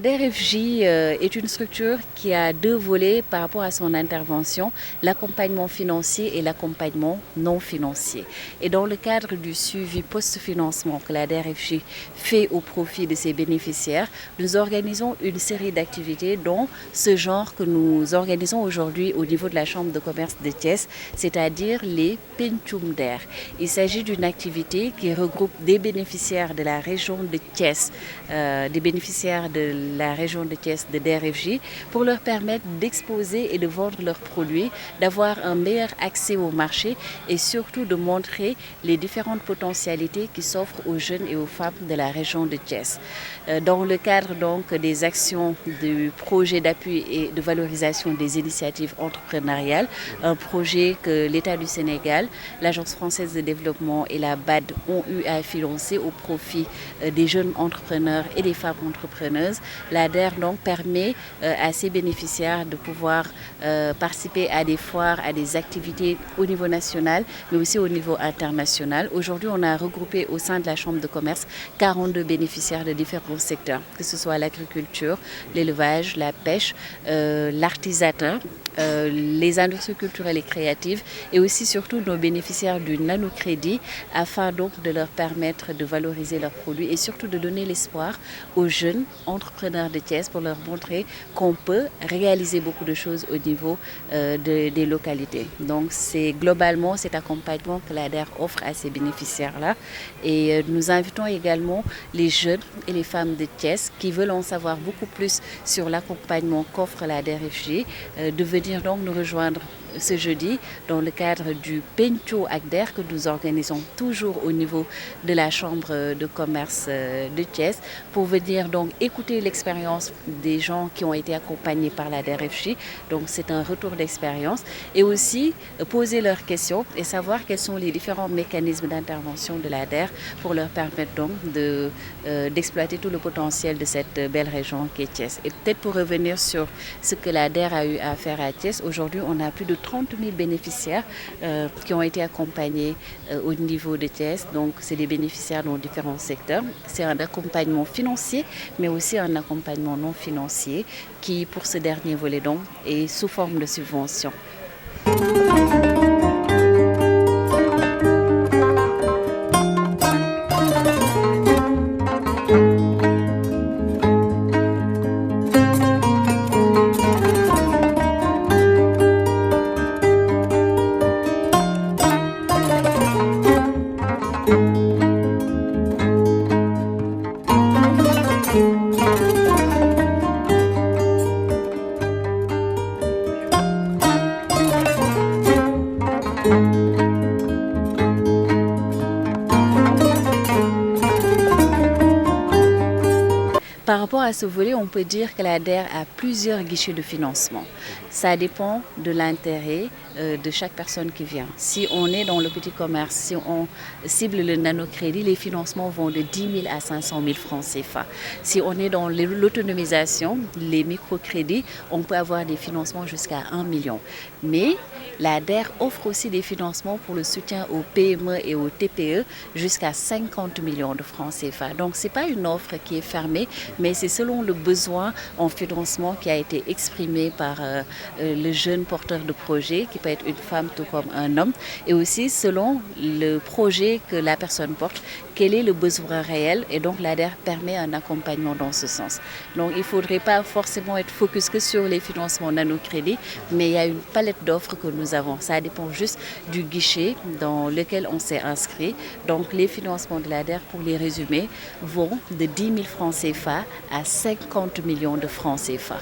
DERFJ est une structure qui a deux volets par rapport à son intervention, l'accompagnement financier et l'accompagnement non financier. Et dans le cadre du suivi post-financement que la DERFJ fait au profit de ses bénéficiaires, nous organisons une série d'activités dont ce genre que nous organisons aujourd'hui au niveau de la Chambre de commerce de Thiès, c'est-à-dire les Pencum DER. Il s'agit d'une activité qui regroupe des bénéficiaires de la région de Thiès, des bénéficiaires de la région de Thiès de DERFJ pour leur permettre d'exposer et de vendre leurs produits, d'avoir un meilleur accès au marché et surtout de montrer les différentes potentialités qui s'offrent aux jeunes et aux femmes de la région de Thiès. Dans le cadre donc des actions du projet d'appui et de valorisation des initiatives entrepreneuriales, un projet que l'État du Sénégal, l'Agence française de développement et la BAD ont eu à financer au profit des jeunes entrepreneurs et des femmes entrepreneuses. La DER donc permet à ses bénéficiaires de pouvoir participer à des foires, à des activités au niveau national, mais aussi au niveau international. Aujourd'hui, on a regroupé au sein de la Chambre de commerce 42 bénéficiaires de différents secteurs, que ce soit l'agriculture, l'élevage, la pêche, l'artisanat, les industries culturelles et créatives et aussi surtout nos bénéficiaires du nanocrédit afin donc de leur permettre de valoriser leurs produits et surtout de donner l'espoir aux jeunes entrepreneurs de Thiès pour leur montrer qu'on peut réaliser beaucoup de choses au niveau des localités. Donc c'est globalement cet accompagnement que la DER offre à ces bénéficiaires-là et nous invitons également les jeunes et les femmes de Thiès qui veulent en savoir beaucoup plus sur l'accompagnement qu'offre la DERFJ de venir donc nous rejoindre ce jeudi dans le cadre du Penco ak DER que nous organisons toujours au niveau de la Chambre de commerce de Thiès pour venir donc écouter l'expérience des gens qui ont été accompagnés par la DERFJ. Donc c'est un retour d'expérience et aussi poser leurs questions et savoir quels sont les différents mécanismes d'intervention de la DER pour leur permettre donc d'exploiter tout le potentiel de cette belle région qui est Thiès. Et peut-être pour revenir sur ce que la DER a eu à faire à Thiès, aujourd'hui on a plus de 30 000 bénéficiaires qui ont été accompagnés au niveau de Thiès. Donc, c'est des bénéficiaires dans différents secteurs. C'est un accompagnement financier, mais aussi un accompagnement non financier qui, pour ce dernier volet, donc, est sous forme de subvention. Par rapport à ce volet, on peut dire que la DER a plusieurs guichets de financement. Ça dépend de l'intérêt de chaque personne qui vient. Si on est dans le petit commerce, si on cible le nanocrédit, les financements vont de 10 000 à 500 000 francs CFA. Si on est dans l'autonomisation, les microcrédits, on peut avoir des financements jusqu'à 1 million. Mais la DER offre aussi des financements pour le soutien aux PME et aux TPE jusqu'à 50 millions de francs CFA. Donc ce n'est pas une offre qui est fermée, mais c'est selon le besoin en financement qui a été exprimé par le jeune porteur de projet, qui peut être une femme tout comme un homme, et aussi selon le projet que la personne porte, quel est le besoin réel, et donc la DER permet un accompagnement dans ce sens. Donc il ne faudrait pas forcément être focus que sur les financements nanocrédits, mais il y a une palette d'offres que nous avons. Ça dépend juste du guichet dans lequel on s'est inscrit. Donc les financements de la DER, pour les résumer, vont de 10 000 francs CFA à 50 millions de francs CFA.